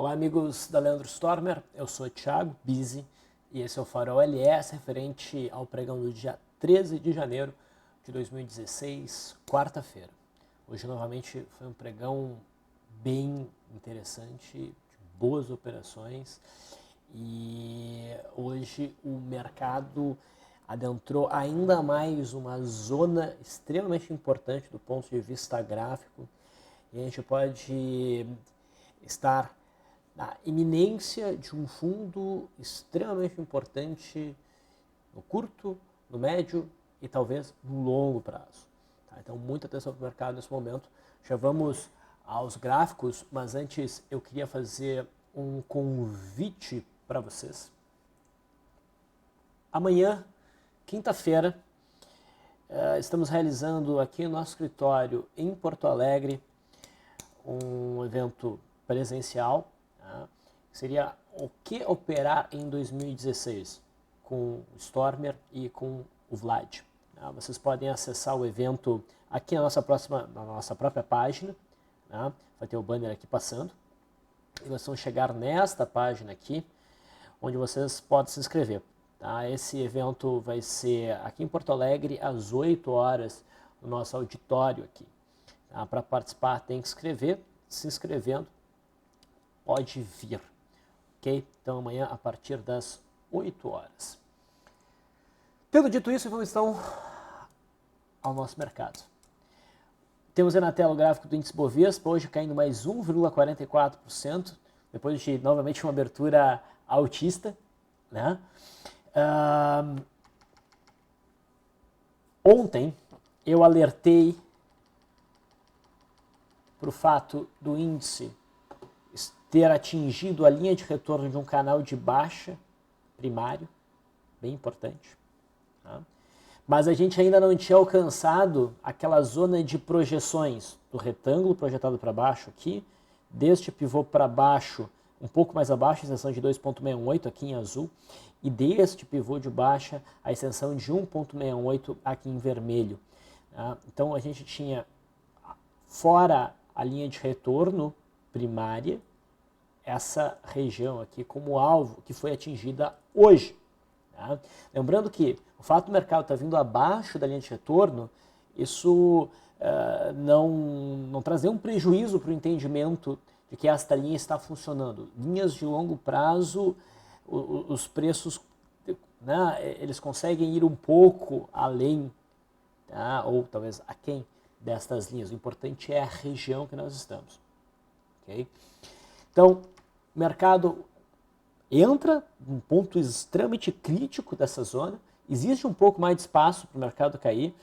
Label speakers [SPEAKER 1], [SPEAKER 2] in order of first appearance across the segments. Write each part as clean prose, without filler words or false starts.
[SPEAKER 1] Olá, amigos da Leandro Stormer, eu sou o Thiago Bizzi e esse é o Farol LS referente ao pregão do dia 13 de janeiro de 2016, quarta-feira. Hoje, novamente, foi um pregão bem interessante, de boas operações, e hoje o mercado adentrou ainda mais uma zona extremamente importante do ponto de vista gráfico, e a gente pode estar na iminência de um fundo extremamente importante no curto, no médio e talvez no longo prazo. Tá? Então, muita atenção para o mercado nesse momento. Já vamos aos gráficos, mas antes eu queria fazer um convite para vocês. Amanhã, quinta-feira, estamos realizando aqui no nosso escritório em Porto Alegre um evento presencial, tá? Seria o que operar em 2016 com o Stormer e com o Vlad. Tá? Vocês podem acessar o evento aqui na nossa própria página, tá? Vai ter o banner aqui passando, e vocês vão chegar nesta página aqui, onde vocês podem se inscrever. Tá? Esse evento vai ser aqui em Porto Alegre às 8 horas no nosso auditório aqui. Tá? Para participar tem que se inscrevendo pode vir, ok? Então amanhã a partir das 8 horas. Tendo dito isso, vamos então ao nosso mercado. Temos aí na tela o gráfico do índice Bovespa, hoje caindo mais 1,44%, depois de novamente uma abertura altista, né? Ontem eu alertei para o fato do índice ter atingido a linha de retorno de um canal de baixa primário, bem importante. Tá? Mas a gente ainda não tinha alcançado aquela zona de projeções do retângulo projetado para baixo aqui, deste pivô para baixo, um pouco mais abaixo, a extensão de 2,68 aqui em azul, e deste pivô de baixa, a extensão de 1,68 aqui em vermelho. Tá? Então a gente tinha fora a linha de retorno primária, essa região aqui como alvo que foi atingida hoje. Tá? Lembrando que o fato do mercado estar vindo abaixo da linha de retorno, isso não traz nenhum prejuízo para o entendimento de que esta linha está funcionando. Linhas de longo prazo, os preços, né, eles conseguem ir um pouco além, tá? Ou talvez aquém destas linhas. O importante é a região que nós estamos. Okay? Então, o mercado entra num ponto extremamente crítico dessa zona. Existe um pouco mais de espaço para o mercado cair.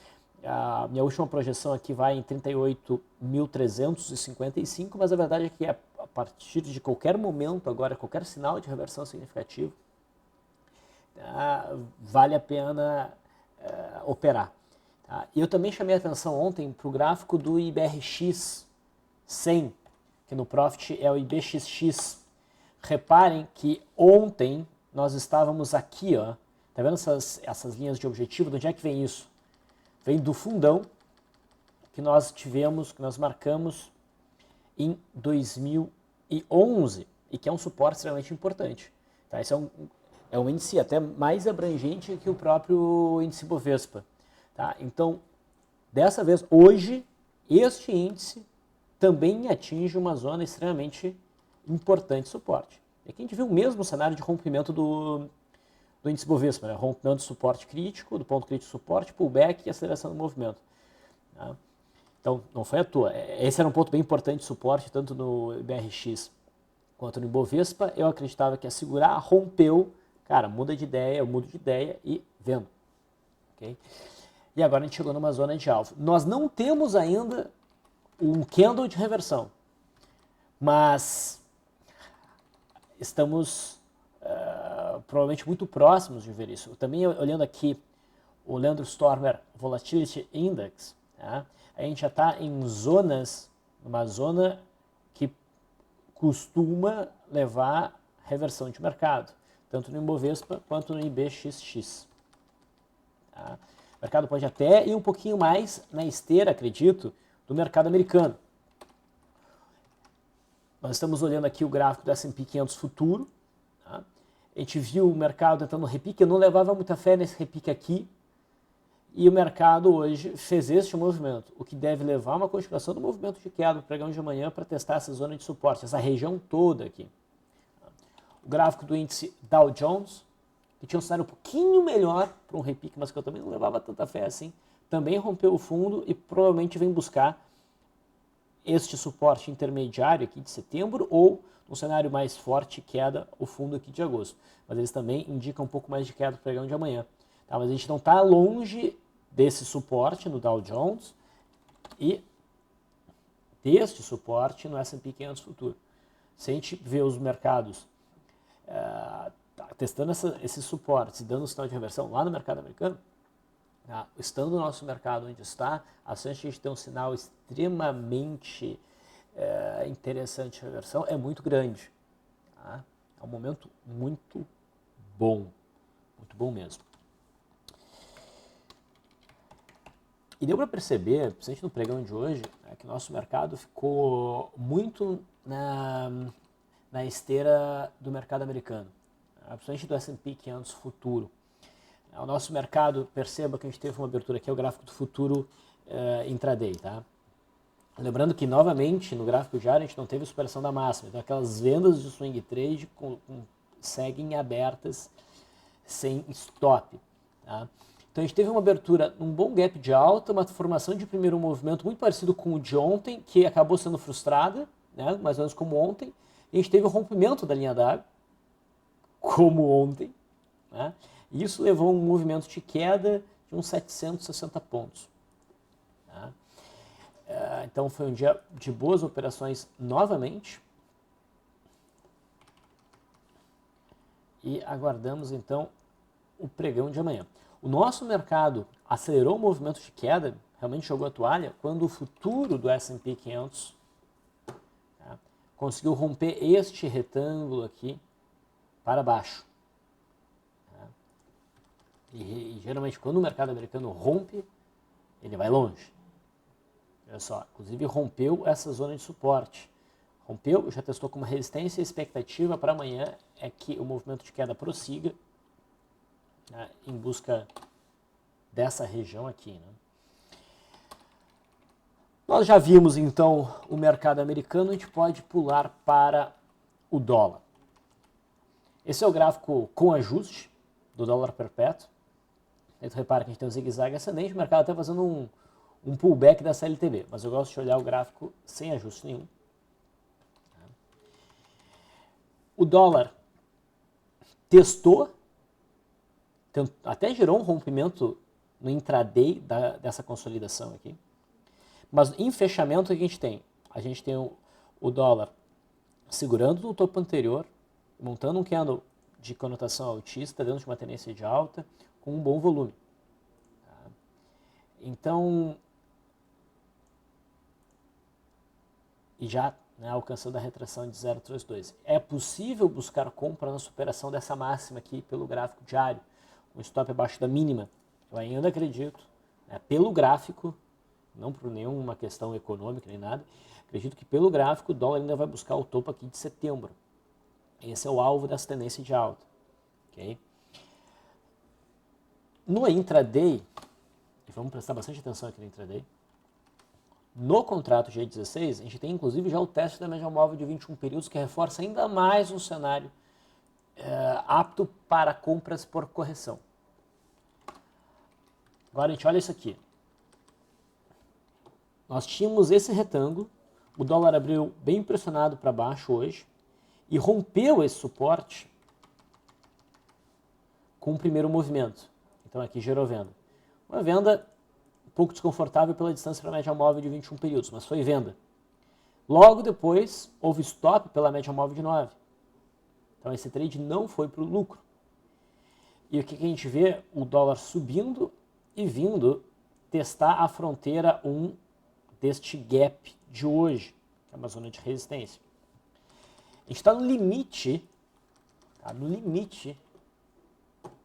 [SPEAKER 1] A minha última projeção aqui vai em 38.355, mas a verdade é que a partir de qualquer momento, agora, qualquer sinal de reversão significativo, vale a pena operar. Tá? E eu também chamei a atenção ontem para o gráfico do IBRX 100, que no Profit é o IBXX. Reparem que ontem nós estávamos aqui, ó. Tá vendo essas linhas de objetivo? De onde é que vem isso? Vem do fundão que nós tivemos, que nós marcamos em 2011 e que é um suporte extremamente importante. Tá? Esse é um índice até mais abrangente que o próprio índice Bovespa. Tá? Então, dessa vez, hoje, este índice também atinge uma zona extremamente importante de suporte. E aqui a gente viu o mesmo cenário de rompimento do índice Bovespa, né? Rompimento de suporte crítico, do ponto crítico de suporte, pullback e aceleração do movimento. Tá? Então, não foi à toa. Esse era um ponto bem importante de suporte, tanto no IBRX quanto no Ibovespa. Eu acreditava que ia segurar, rompeu, cara, muda de ideia, eu mudo de ideia e vendo. Okay? E agora a gente chegou numa zona de alvo. Nós não temos ainda um candle de reversão, mas estamos provavelmente muito próximos de ver isso. Também olhando aqui o Leandro Stormer Volatility Index, tá? A gente já está em zonas, uma zona que costuma levar reversão de mercado, tanto no Ibovespa quanto no IBXX. Tá? O mercado pode até ir um pouquinho mais na esteira, acredito, do mercado americano. Nós estamos olhando aqui o gráfico do S&P 500 futuro. Tá? A gente viu o mercado tentando repique, eu não levava muita fé nesse repique aqui, e o mercado hoje fez este movimento, o que deve levar a uma continuação do movimento de queda do pregão de amanhã para testar essa zona de suporte, essa região toda aqui. O gráfico do índice Dow Jones, que tinha um cenário um pouquinho melhor para um repique, mas que eu também não levava tanta fé assim, também rompeu o fundo e provavelmente vem buscar este suporte intermediário aqui de setembro ou um cenário mais forte, queda, o fundo aqui de agosto. Mas eles também indicam um pouco mais de queda para o pregão de amanhã. Tá? Mas a gente não está longe desse suporte no Dow Jones e deste suporte no S&P 500 futuro. Se a gente vê os mercados testando esses suportes e dando sinal de reversão lá no mercado americano, estando no nosso mercado onde está, a chance de a gente ter um sinal extremamente interessante de reversão é muito grande. Tá? É um momento muito bom mesmo. E deu para perceber, principalmente no pregão de hoje, que o nosso mercado ficou muito na esteira do mercado americano, principalmente do S&P 500 futuro. O nosso mercado, perceba que a gente teve uma abertura aqui, é o gráfico do futuro intraday, tá? Lembrando que, novamente, no gráfico diário, a gente não teve superação da máxima, então aquelas vendas de swing trade seguem abertas sem stop, tá? Então a gente teve uma abertura, um bom gap de alta, uma formação de primeiro movimento muito parecido com o de ontem, que acabou sendo frustrada, né, mais ou menos como ontem, e a gente teve o rompimento da linha d'água, como ontem, né? E isso levou a um movimento de queda de uns 760 pontos. Tá? Então foi um dia de boas operações novamente. E aguardamos então o pregão de amanhã. O nosso mercado acelerou o movimento de queda, realmente jogou a toalha, quando o futuro do S&P 500 conseguiu romper este retângulo aqui para baixo. E geralmente quando o mercado americano rompe, ele vai longe. Olha só, inclusive rompeu essa zona de suporte. Rompeu, já testou como resistência, e a expectativa para amanhã é que o movimento de queda prossiga, né, em busca dessa região aqui. Né? Nós já vimos então o mercado americano, a gente pode pular para o dólar. Esse é o gráfico com ajuste do dólar perpétuo. Aí tu repara que a gente tem um zigue-zague ascendente, o mercado está fazendo um pullback da CLTB, mas eu gosto de olhar o gráfico sem ajuste nenhum. O dólar testou, até gerou um rompimento no intraday dessa consolidação aqui, mas em fechamento o que a gente tem? A gente tem o dólar segurando no topo anterior, montando um candle de conotação altista dentro de uma tendência de alta, com um bom volume. Tá? Então, e já, né, alcançando a retração de 0,32. É possível buscar compra na superação dessa máxima aqui pelo gráfico diário, um stop abaixo da mínima. Eu ainda acredito, né, pelo gráfico, não por nenhuma questão econômica nem nada, acredito que pelo gráfico o dólar ainda vai buscar o topo aqui de setembro. Esse é o alvo dessa tendência de alta. Okay? No intraday, e vamos prestar bastante atenção aqui no intraday, no contrato G16, a gente tem inclusive já o teste da média móvel de 21 períodos, que reforça ainda mais um cenário apto para compras por correção. Agora a gente olha isso aqui. Nós tínhamos esse retângulo, o dólar abriu bem pressionado para baixo hoje e rompeu esse suporte com o primeiro movimento. Então aqui gerou venda. Uma venda um pouco desconfortável pela distância para a média móvel de 21 períodos, mas foi venda. Logo depois, houve stop pela média móvel de 9. Então esse trade não foi para o lucro. E o que a gente vê? O dólar subindo e vindo testar a fronteira 1 deste gap de hoje, que é uma zona de resistência. A gente está no limite,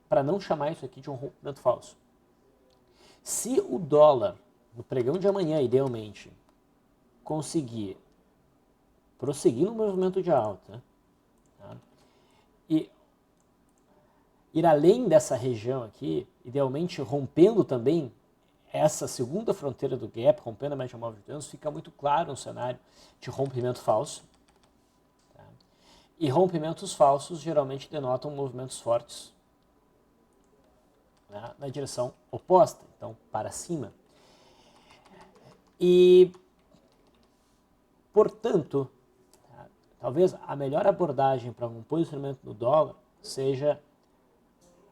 [SPEAKER 1] para não chamar isso aqui de um rompimento falso. Se o dólar, no pregão de amanhã, idealmente, conseguir prosseguir no movimento de alta. Tá? E ir além dessa região aqui, idealmente rompendo também essa segunda fronteira do gap, rompendo a média móvel de 200, fica muito claro um cenário de rompimento falso. Tá? E rompimentos falsos geralmente denotam movimentos fortes, né, na direção oposta, então para cima. E, portanto, tá, talvez a melhor abordagem para um posicionamento no dólar seja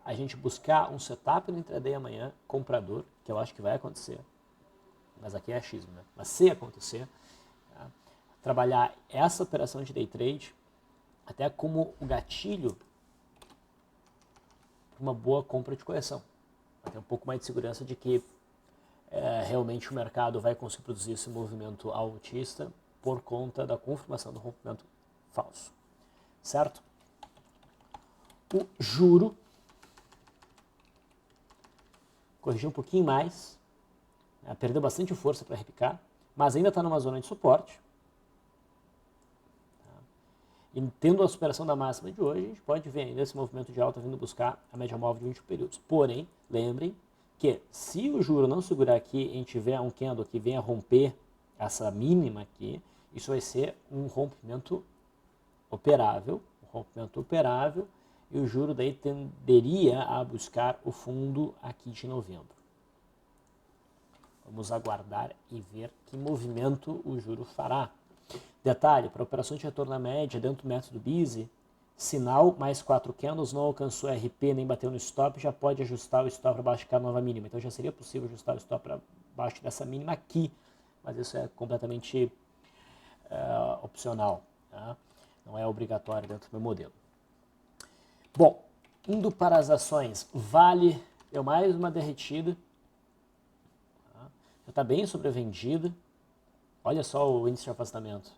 [SPEAKER 1] a gente buscar um setup no intraday amanhã, comprador, que eu acho que vai acontecer, mas aqui é achismo, né? Mas se acontecer, tá, trabalhar essa operação de day trade até como o gatilho para uma boa compra de correção. Vai ter um pouco mais de segurança de que realmente o mercado vai conseguir produzir esse movimento altista por conta da confirmação do rompimento falso, certo? O juro corrigiu um pouquinho mais, né, perdeu bastante força para repicar, mas ainda está numa zona de suporte. Tá? E tendo a superação da máxima de hoje, a gente pode ver ainda esse movimento de alta vindo buscar a média móvel de 20 períodos. Porém, lembrem que se o juro não segurar aqui e a gente tiver um candle que venha romper essa mínima aqui, isso vai ser um rompimento operável, e o juro daí tenderia a buscar o fundo aqui de novembro. Vamos aguardar e ver que movimento o juro fará. Detalhe, para operações de retorno à média dentro do método BISE, sinal mais 4 candles, não alcançou RP nem bateu no stop, já pode ajustar o stop para baixo de cada nova mínima. Então já seria possível ajustar o stop para baixo dessa mínima aqui, mas isso é completamente opcional, tá? Não é obrigatório dentro do meu modelo. Bom, indo para as ações, Vale deu mais uma derretida, tá? Já está bem sobrevendida. Olha só o índice de afastamento.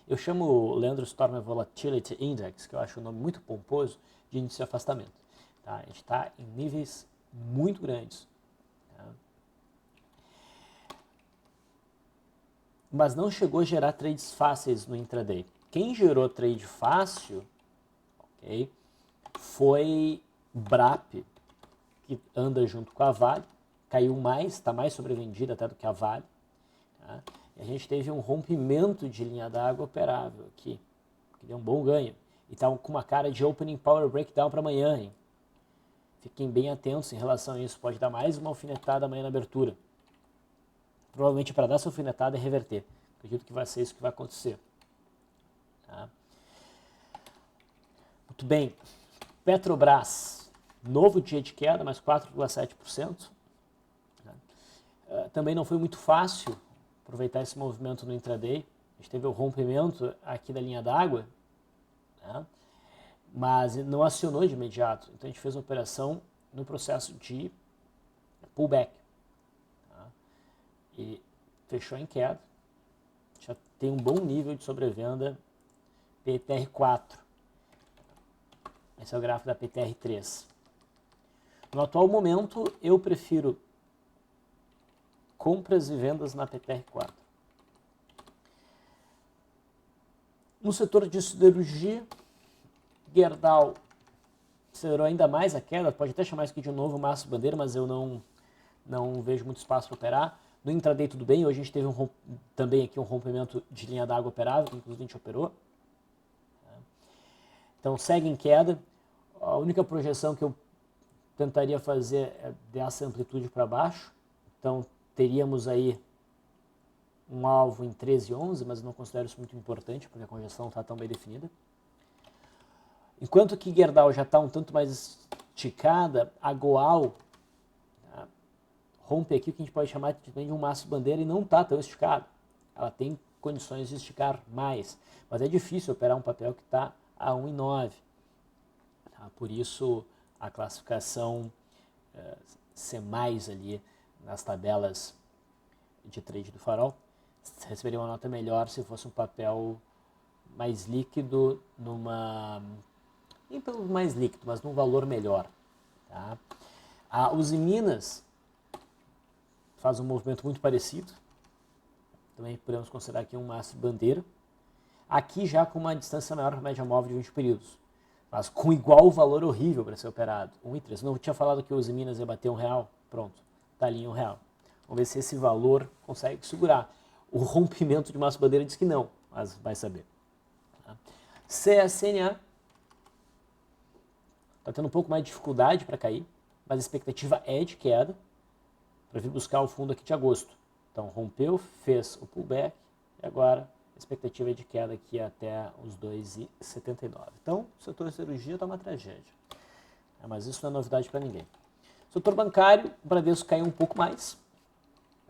[SPEAKER 1] Eu chamo o Leandro Stormer Volatility Index, que eu acho um nome muito pomposo, de índice de afastamento. Tá? A gente está em níveis muito grandes. Tá? Mas não chegou a gerar trades fáceis no intraday. Quem gerou trade fácil, okay, foi BRAP, que anda junto com a Vale, caiu mais, está mais sobrevendida até do que a Vale. Tá? E a gente teve um rompimento de linha d'água operável aqui, que deu um bom ganho. E está com uma cara de opening power breakdown para amanhã, hein? Fiquem bem atentos em relação a isso, pode dar mais uma alfinetada amanhã na abertura. Provavelmente para dar essa alfinetada e reverter. Acredito que vai ser isso que vai acontecer. Tá? Muito bem. Petrobras, novo dia de queda, mais 4,7%. Também não foi muito fácil aproveitar esse movimento no intraday. A gente teve o rompimento aqui da linha d'água, né? Mas não acionou de imediato. Então a gente fez uma operação no processo de pullback. Tá? E fechou em queda. Já tem um bom nível de sobrevenda PTR4. Esse é o gráfico da PTR3. No atual momento, eu prefiro compras e vendas na PTR4. No setor de siderurgia, Gerdau acelerou ainda mais a queda, pode até chamar isso aqui de um novo maço bandeira, mas eu não vejo muito espaço para operar. No intraday tudo bem, hoje a gente teve também aqui um rompimento de linha d'água operável, que inclusive a gente operou. Então segue em queda. A única projeção que eu tentaria fazer é dessa amplitude para baixo. Então teríamos aí um alvo em 13,11, mas eu não considero isso muito importante, porque a conjeção não está tão bem definida. Enquanto que Gerdau já está um tanto mais esticada, a Goal, tá, rompe aqui o que a gente pode chamar de um maço bandeira e não está tão esticado. Ela tem condições de esticar mais, mas é difícil operar um papel que está a 1,9. Tá? Por isso a classificação C+, ali nas tabelas de trade do Farol receberia uma nota melhor se fosse um papel mais líquido, nem pelo mais líquido, mas num valor melhor. Tá? A Uzi Minas faz um movimento muito parecido, também podemos considerar aqui um maço bandeira. Aqui já com uma distância maior para a média móvel de 20 períodos, mas com igual valor horrível para ser operado, 1,3. Não tinha falado que os Minas ia bater R$1, pronto, está ali em R$1. Vamos ver se esse valor consegue segurar. O rompimento de massa bandeira diz que não, mas vai saber. CSNA está tendo um pouco mais de dificuldade para cair, mas a expectativa é de queda, para vir buscar o fundo aqui de agosto. Então rompeu, fez o pullback, e agora a expectativa é de queda aqui até os 2,79. Então o setor de cirurgia está uma tragédia, mas isso não é novidade para ninguém. Setor bancário, o Bradesco caiu um pouco mais,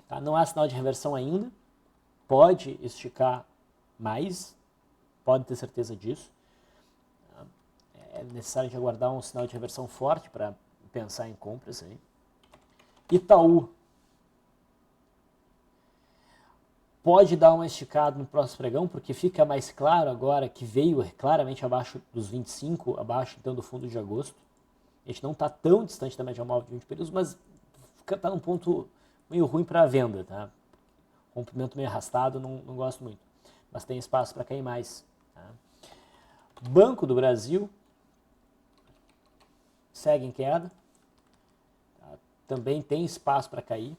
[SPEAKER 1] tá? Não há sinal de reversão ainda, pode esticar mais, pode ter certeza disso. É necessário aguardar um sinal de reversão forte para pensar em compras aí. Itaú pode dar uma esticada no próximo pregão, porque fica mais claro agora que veio claramente abaixo dos 25, abaixo então do fundo de agosto. A gente não está tão distante da média móvel de 20 períodos, mas está num ponto meio ruim para a venda, tá? Rompimento meio arrastado, não gosto muito. Mas tem espaço para cair mais. Tá? Banco do Brasil segue em queda. Tá? Também tem espaço para cair.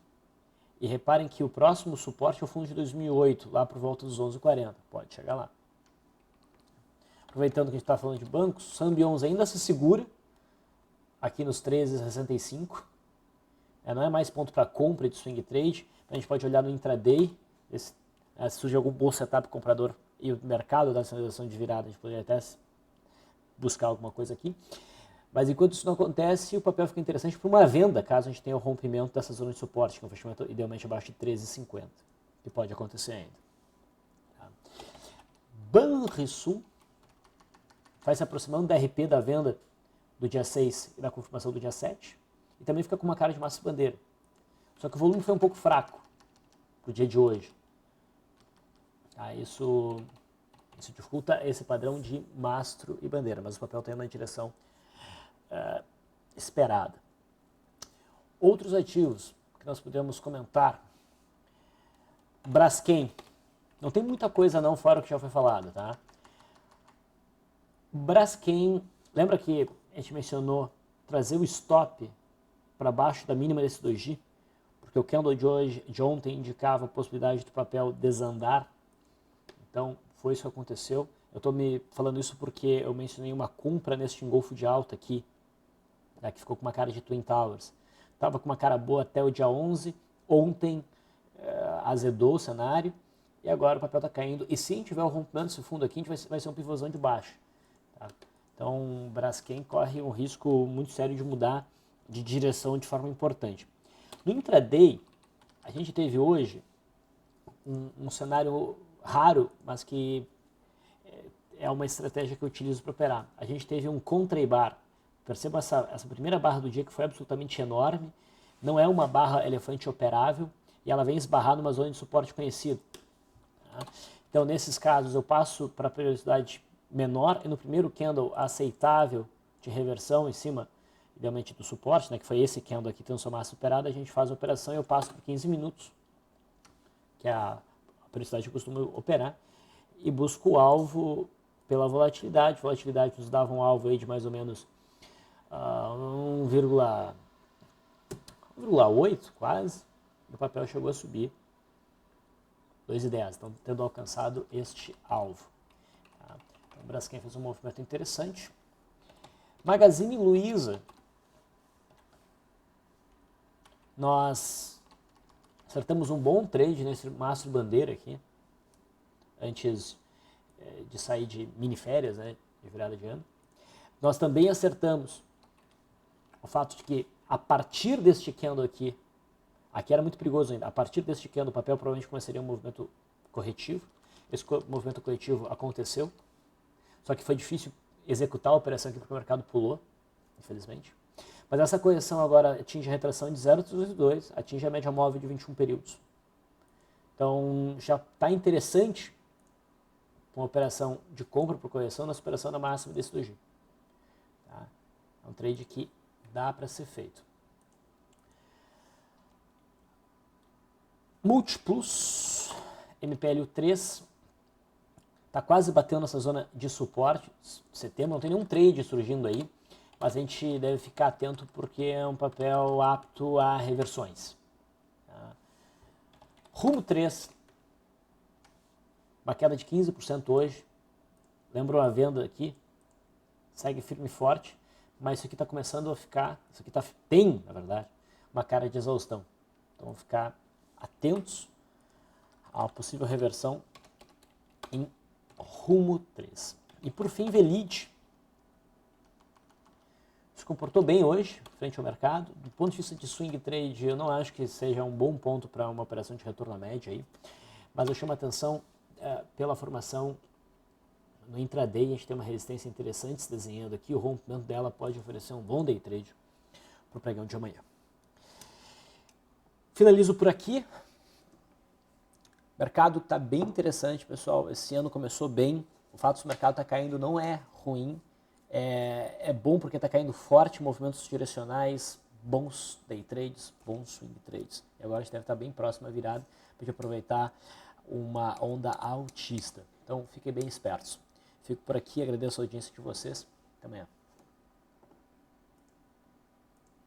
[SPEAKER 1] E reparem que o próximo suporte é o fundo de 2008, lá por volta dos 11,40. Pode chegar lá. Aproveitando que a gente está falando de bancos, o Symbiose ainda se segura aqui nos 13,65. Não é mais ponto para compra de swing trade. A gente pode olhar no intraday, se surge algum bom setup comprador e o mercado da sinalização de virada, a gente poderia até buscar alguma coisa aqui. Mas enquanto isso não acontece, o papel fica interessante para uma venda, caso a gente tenha o rompimento dessa zona de suporte, que é um fechamento idealmente abaixo de 13,50, que pode acontecer ainda. Tá? Banrisul vai se aproximando da RP da venda do dia 6 e da confirmação do dia 7, e também fica com uma cara de massa bandeira. Só que o volume foi um pouco fraco para o dia de hoje. Tá? Isso dificulta esse padrão de mastro e bandeira, mas o papel está indo na direção esperada. Outros ativos que nós podemos comentar. Braskem. Não tem muita coisa não fora o que já foi falado, tá? Braskem, lembra que a gente mencionou trazer o stop para baixo da mínima desse 2G? Porque o candle de ontem indicava a possibilidade do papel desandar. Então, foi isso que aconteceu. Eu estou me falando isso porque eu mencionei uma compra neste engolfo de alta aqui, né, que ficou com uma cara de Twin Towers. Estava com uma cara boa até o dia 11, ontem azedou o cenário, e agora o papel está caindo. E se a gente tiver o rompimento desse fundo aqui, a gente vai ser um pivôzão de baixo. Tá? Então, o Braskem corre um risco muito sério de mudar de direção de forma importante. No intraday, a gente teve hoje um cenário raro, mas que é uma estratégia que eu utilizo para operar. A gente teve um contra-bar. Perceba essa primeira barra do dia que foi absolutamente enorme. Não é uma barra elefante operável e ela vem esbarrar numa zona de suporte conhecido. Tá? Então, nesses casos, eu passo para a periodicidade menor e no primeiro candle aceitável de reversão em cima, idealmente do suporte, né, que foi esse candle aqui transformar superado, a gente faz a operação e eu passo por 15 minutos, que é a periodicidade que eu costumo operar, e busco o alvo pela volatilidade. Volatilidade nos dava um alvo aí de mais ou menos 1,8 quase, e o papel chegou a subir 2,10, então tendo alcançado este alvo. Tá? Então, o Braskem fez um movimento interessante. Magazine Luiza, nós acertamos um bom trade nesse mastro bandeira aqui, antes de sair de mini férias, né, de virada de ano. Nós também acertamos o fato de que a partir deste candle aqui era muito perigoso ainda, a partir deste candle o papel provavelmente começaria um movimento corretivo. Esse movimento corretivo aconteceu, só que foi difícil executar a operação aqui porque o mercado pulou, infelizmente. Mas essa correção agora atinge a retração de 0,32, atinge a média móvel de 21 períodos. Então já está interessante uma operação de compra por correção na superação da máxima desse 2G. Tá? É um trade que dá para ser feito. Multiplus, MPLU3, Está quase batendo nessa zona de suporte. Setembro não tem nenhum trade surgindo aí, mas a gente deve ficar atento porque é um papel apto a reversões. Tá? Rumo 3, uma queda de 15% hoje. Lembra uma venda aqui? Segue firme e forte, mas isso aqui está começando a ficar, isso aqui tem, na verdade, uma cara de exaustão. Então vamos ficar atentos a uma possível reversão em rumo 3. E por fim, Velid. Se comportou bem hoje, frente ao mercado. Do ponto de vista de swing trade, eu não acho que seja um bom ponto para uma operação de retorno à média aí, mas eu chamo a atenção pela formação no intraday. A gente tem uma resistência interessante se desenhando aqui. O rompimento dela pode oferecer um bom day trade para o pregão de amanhã. Finalizo por aqui. O mercado está bem interessante, pessoal. Esse ano começou bem. O fato de o mercado estar caindo não é ruim. É bom porque está caindo forte, movimentos direcionais, bons day trades, bons swing trades. E agora a gente deve estar bem próximo à virada para gente aproveitar uma onda altista. Então fiquem bem espertos. Fico por aqui, agradeço a audiência de vocês. Até amanhã.